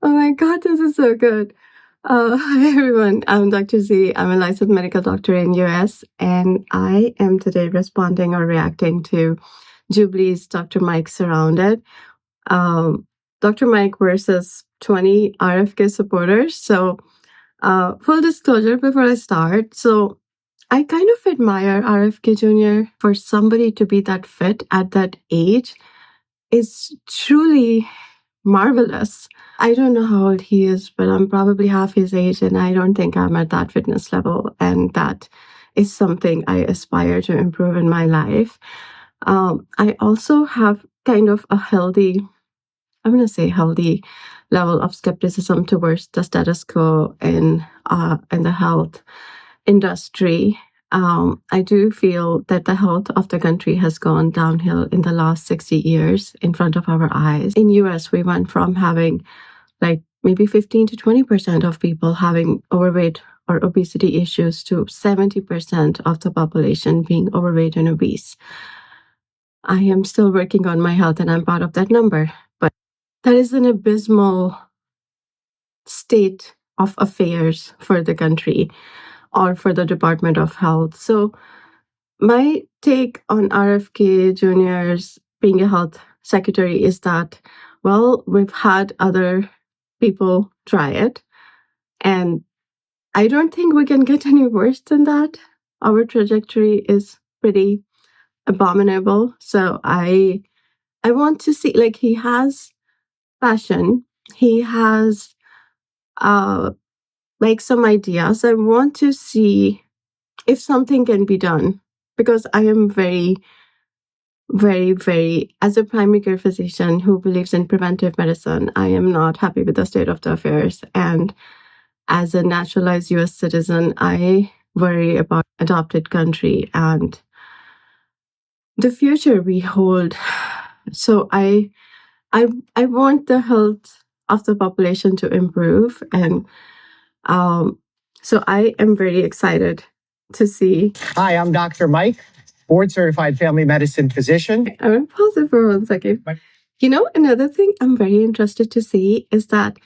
Oh my God, this is so good. Hi everyone, I'm Dr. Z. I'm a licensed medical doctor in US, and I am today responding or reacting to Jubilee's Dr. Mike Surrounded. Um, Dr. Mike versus 20 RFK supporters. So, full disclosure before I start. So, I kind of admire RFK Jr. For somebody to be that fit at that age is truly marvelous. I don't know how old he is, but I'm probably half his age, and I don't think I'm at that fitness level. And that is something I aspire to improve in my life. I also have kind of a healthy, I'm going to say healthy level of skepticism towards the status quo in the health industry. I do feel that the health of the country has gone downhill in the last 60 years in front of our eyes. In US, we went from having like maybe 15 to 20% of people having overweight or obesity issues to 70% of the population being overweight and obese. I am still working on my health and I'm proud of that number, but that is an abysmal state of affairs for the country or for the Department of Health. So my take on RFK Jr.'s being a health secretary is that, well, we've had other people try it, and I don't think we can get any worse than that. Our trajectory is pretty abominable. So I want to see, like, he has passion. He has like some ideas. I want to see if something can be done, because I am very, very, as a primary care physician who believes in preventive medicine, I am not happy with the state of the affairs. And as a naturalized US citizen, I worry about adopted country and the future we hold. So I want the health of the population to improve, and so I am very excited to see. Hi, I'm Dr. Mike, board certified family medicine physician. I'm going to pause it for 1 second. You know, another thing I'm very interested to see is that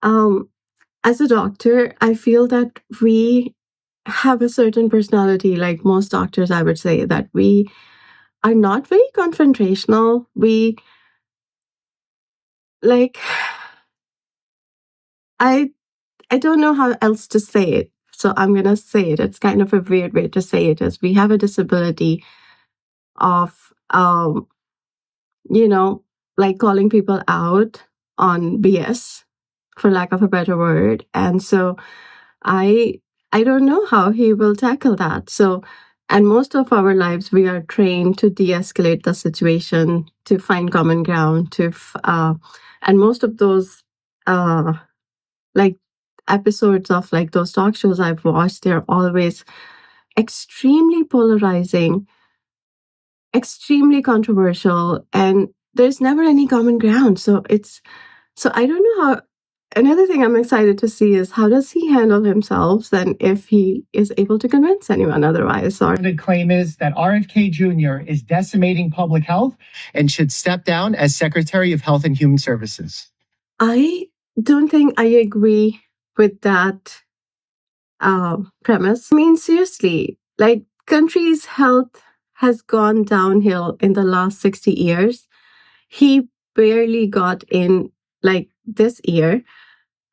as a doctor, I feel that we have a certain personality, like most doctors, I would say, that we are not very confrontational. We, like, I don't know how else to say it. So I'm going to say it. It's kind of a weird way to say it, is we have a disability of, you know, like calling people out on BS, for lack of a better word. And so I don't know how he will tackle that. So, and most of our lives, we are trained to de-escalate the situation, to find common ground, and most of those, like episodes of like those talk shows I've watched, they're always extremely polarizing, extremely controversial, and there's never any common ground. So I don't know how. Another thing I'm excited to see is how does he handle himself, and if he is able to convince anyone otherwise. Or the claim is that RFK Jr. is decimating public health and should step down as Secretary of Health and Human Services. I don't think I agree with that premise. I mean, seriously, like, country's health has gone downhill in the last 60 years. He barely got in like this year.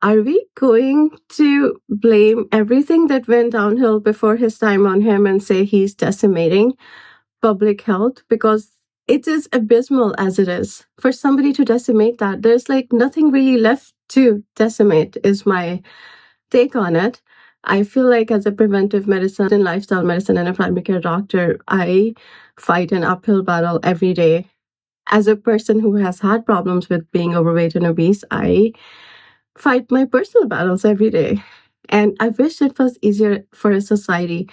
Are we going to blame everything that went downhill before his time on him and say he's decimating public health? Because it is abysmal as it is. For somebody to decimate that, there's like nothing really left to decimate, is my take on it. I feel like as a preventive medicine and lifestyle medicine and a primary care doctor, I fight an uphill battle every day. As a person who has had problems with being overweight and obese, I fight my personal battles every day. And I wish it was easier for a society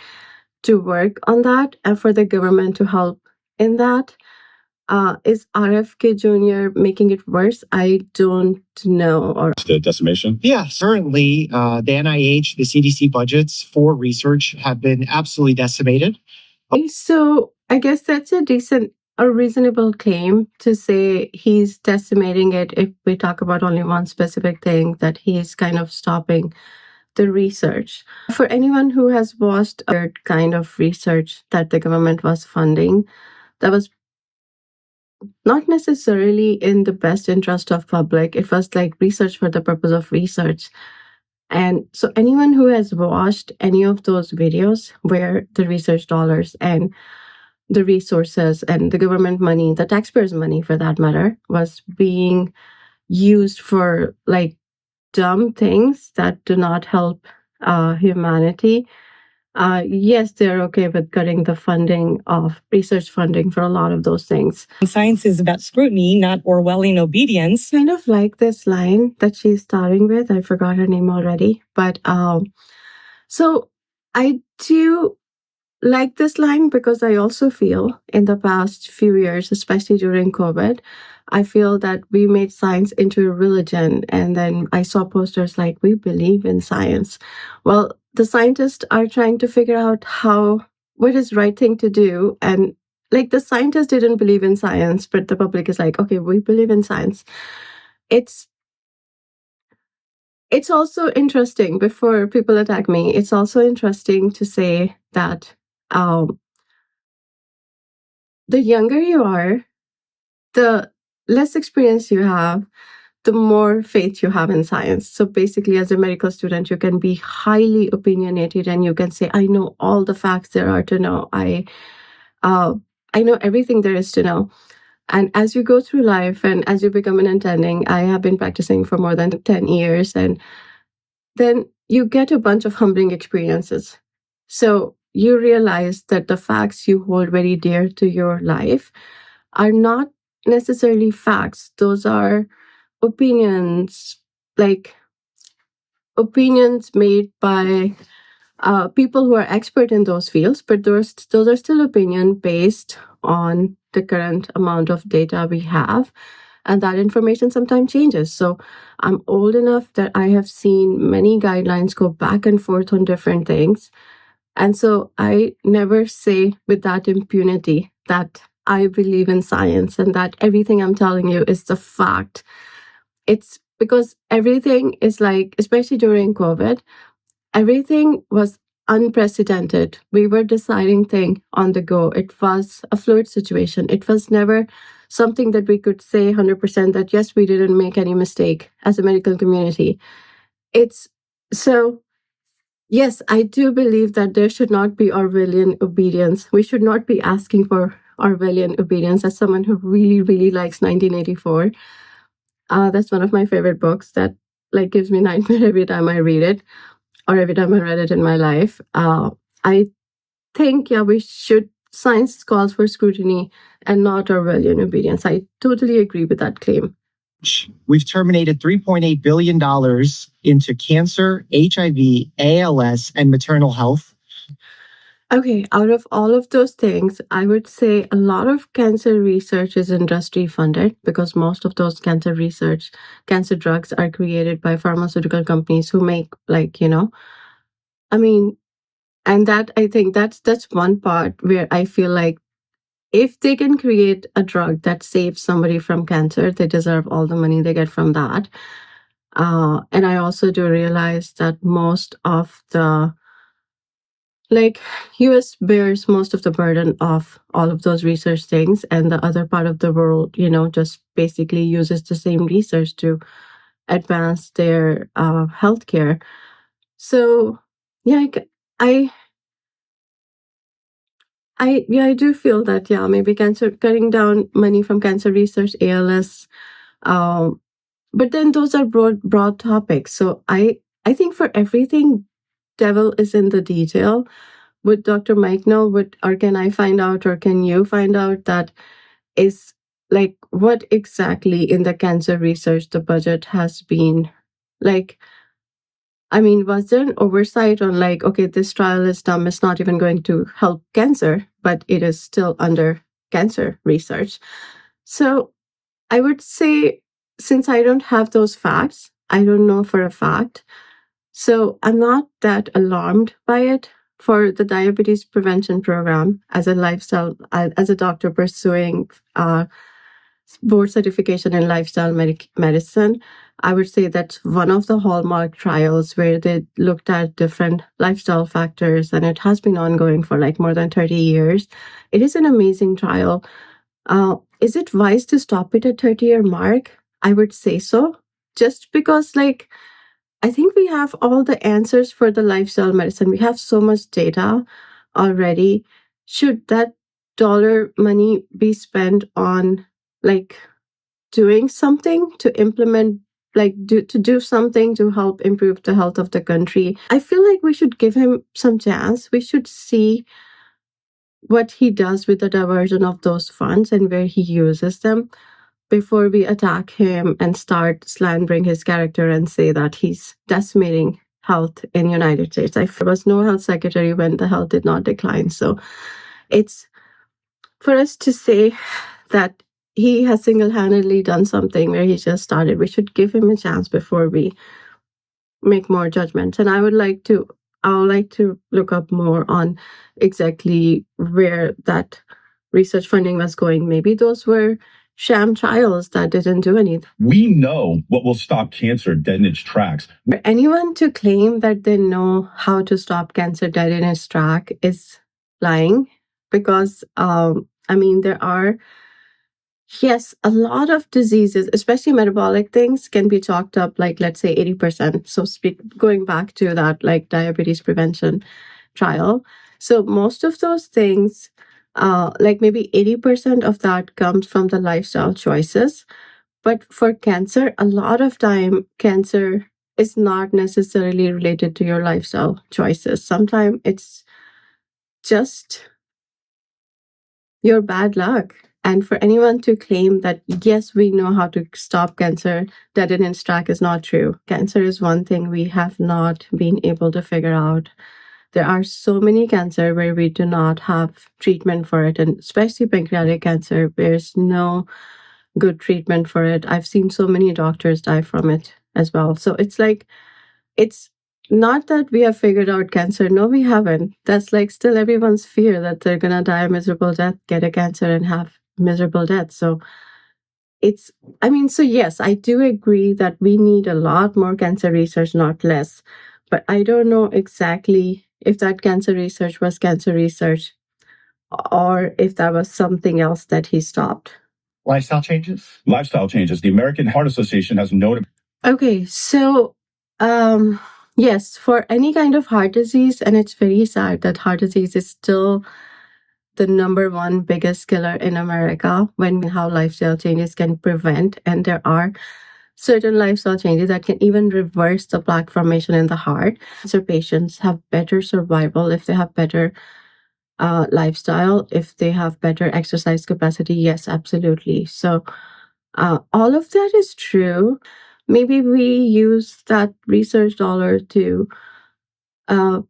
to work on that and for the government to help in that. Is RFK Jr. making it worse? I don't know. Or the decimation? Yeah, certainly. The NIH, the CDC budgets for research have been absolutely decimated. So I guess that's a decent a reasonable claim to say he's decimating it if we talk about only one specific thing, that he's kind of stopping the research. For anyone who has watched a kind of research that the government was funding, that was not necessarily in the best interest of public. It was like research for the purpose of research. And so anyone who has watched any of those videos where the research dollars and the resources and the government money, the taxpayers' money for that matter, was being used for like dumb things that do not help humanity. Yes, they're okay with cutting the funding of research funding for a lot of those things. Science is about scrutiny, not Orwellian obedience. Kind of like this line that she's starting with. I forgot her name already, but so I do like this line because I also feel in the past few years, especially during COVID, I feel that we made science into a religion. And then I saw posters like, we believe in science. Well, the scientists are trying to figure out what is right thing to do. And like the scientists didn't believe in science, but the public is like, okay, we believe in science. It's also interesting, before people attack me, it's also interesting to say that um, the younger you are, the less experience you have, the more faith you have in science. So basically, as a medical student, you can be highly opinionated and you can say, I know all the facts there are to know. I know everything there is to know. And as you go through life and as you become an attending, I have been practicing for more than 10 years, and then you get a bunch of humbling experiences. So you realize that the facts you hold very dear to your life are not necessarily facts. Those are opinions, like opinions made by people who are expert in those fields, but those are still opinion based on the current amount of data we have. And that information sometimes changes. So I'm old enough that I have seen many guidelines go back and forth on different things. And so I never say with that impunity that I believe in science and that everything I'm telling you is the fact. It's because everything is like, especially during COVID, everything was unprecedented. We were deciding things on the go. It was a fluid situation. It was never something that we could say 100% that, yes, we didn't make any mistake as a medical community. It's so, yes, I do believe that there should not be Orwellian obedience. We should not be asking for Orwellian obedience. As someone who really, really likes 1984, that's one of my favorite books that like gives me nightmare every time I read it, or every time I read it in my life. I think, yeah, science calls for scrutiny and not Orwellian obedience. I totally agree with that claim. We've terminated $3.8 billion into cancer, HIV, ALS, and maternal health. Okay, out of all of those things, I would say a lot of cancer research is industry funded because most of those cancer drugs are created by pharmaceutical companies who make I mean, and that I think that's one part where I feel like if they can create a drug that saves somebody from cancer, they deserve all the money they get from that. And I also do realize that most of the US bears most of the burden of all of those research things, and the other part of the world, just basically uses the same research to advance their healthcare. So, yeah, I I do feel that, yeah, maybe cancer, cutting down money from cancer research, ALS, um, but then those are broad topics. So I think for everything, devil is in the detail. Would Dr. Mike know? Or can I find out, or can you find out that is like what exactly in the cancer research the budget has been like? I mean, was there an oversight on like, okay, this trial is dumb, it's not even going to help cancer, but it is still under cancer research. So I would say, since I don't have those facts, I don't know for a fact. So I'm not that alarmed by it. for the diabetes prevention program as a lifestyle, as a doctor pursuing board certification in lifestyle medicine, I would say that's one of the hallmark trials where they looked at different lifestyle factors, and it has been ongoing for like more than 30 years. It is an amazing trial. Is it wise to stop it at 30-year mark? I would say so. Just because, like, I think we have all the answers for the lifestyle medicine. We have so much data already. Should that dollar money be spent on like doing something to implement, like to do something to help improve the health of the country? I feel like we should give him some chance. We should see what he does with the diversion of those funds and where he uses them before we attack him and start slandering his character and say that he's decimating health in United States. There was no health secretary when the health did not decline. So it's for us to say that he has single-handedly done something where he just started. We should give him a chance before we make more judgments. And I would like to look up more on exactly where that research funding was going. Maybe those were sham trials that didn't do anything. We know what will stop cancer dead in its tracks. For anyone to claim that they know how to stop cancer dead in its track is lying, because there are, yes, a lot of diseases, especially metabolic things, can be chalked up like, let's say, 80%. So going back to that like diabetes prevention trial. So most of those things, like maybe 80% of that comes from the lifestyle choices. But for cancer, a lot of time, cancer is not necessarily related to your lifestyle choices. Sometimes it's just your bad luck. And for anyone to claim that, yes, we know how to stop cancer dead in its track is not true. Cancer is one thing we have not been able to figure out. There are so many cancer where we do not have treatment for it, and especially pancreatic cancer, there's no good treatment for it. I've seen so many doctors die from it as well. So it's like, it's not that we have figured out cancer. No, we haven't. That's like still everyone's fear that they're going to die a miserable death, get a cancer and have miserable death. So so yes, I do agree that we need a lot more cancer research, not less. But I don't know exactly if that cancer research was cancer research or if that was something else that he stopped. Lifestyle changes? Lifestyle changes. The American Heart Association has noted. Okay, so yes, for any kind of heart disease, and it's very sad that heart disease is still the number one biggest killer in America, when how lifestyle changes can prevent, and there are certain lifestyle changes that can even reverse the plaque formation in the heart. So patients have better survival if they have better lifestyle, if they have better exercise capacity. Yes, absolutely. So all of that is true. Maybe we use that research dollar to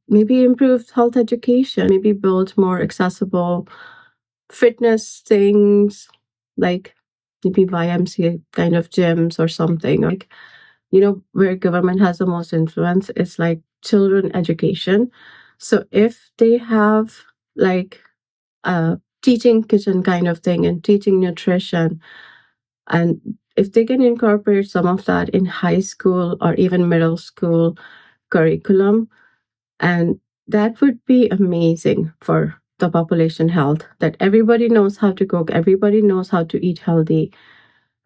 maybe improve health education, maybe build more accessible fitness things, like maybe YMCA kind of gyms or something. Like, where government has the most influence is like children education. So if they have like a teaching kitchen kind of thing and teaching nutrition, and if they can incorporate some of that in high school or even middle school curriculum, and that would be amazing for the population health, that everybody knows how to cook, everybody knows how to eat healthy.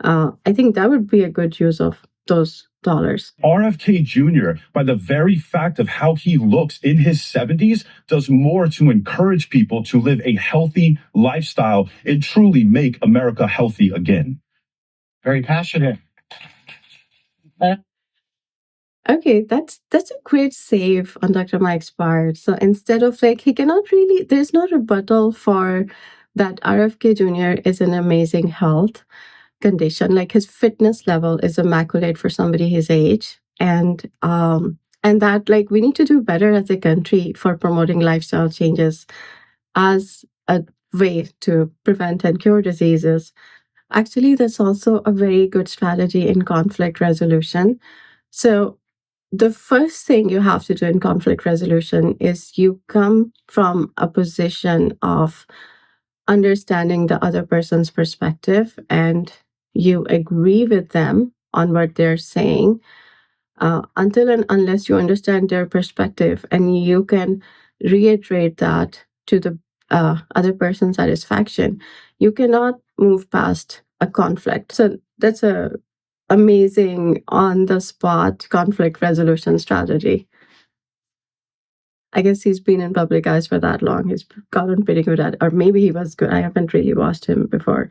I think that would be a good use of those dollars. RFK Jr., by the very fact of how he looks in his 70s, does more to encourage people to live a healthy lifestyle and truly make America healthy again. Very passionate. Okay, that's a great save on Dr. Mike's part. So instead of like, he cannot really, there's no rebuttal for that RFK Jr. is an amazing health condition. Like his fitness level is immaculate for somebody his age. And that like we need to do better as a country for promoting lifestyle changes as a way to prevent and cure diseases. Actually, that's also a very good strategy in conflict resolution. So the first thing you have to do in conflict resolution is you come from a position of understanding the other person's perspective, and you agree with them on what they're saying. Until and unless you understand their perspective and you can reiterate that to the other person's satisfaction, you cannot move past a conflict. So that's a amazing on the spot conflict resolution strategy. I guess he's been in public eyes for that long. He's gotten pretty good at, or maybe he was good. I haven't really watched him before.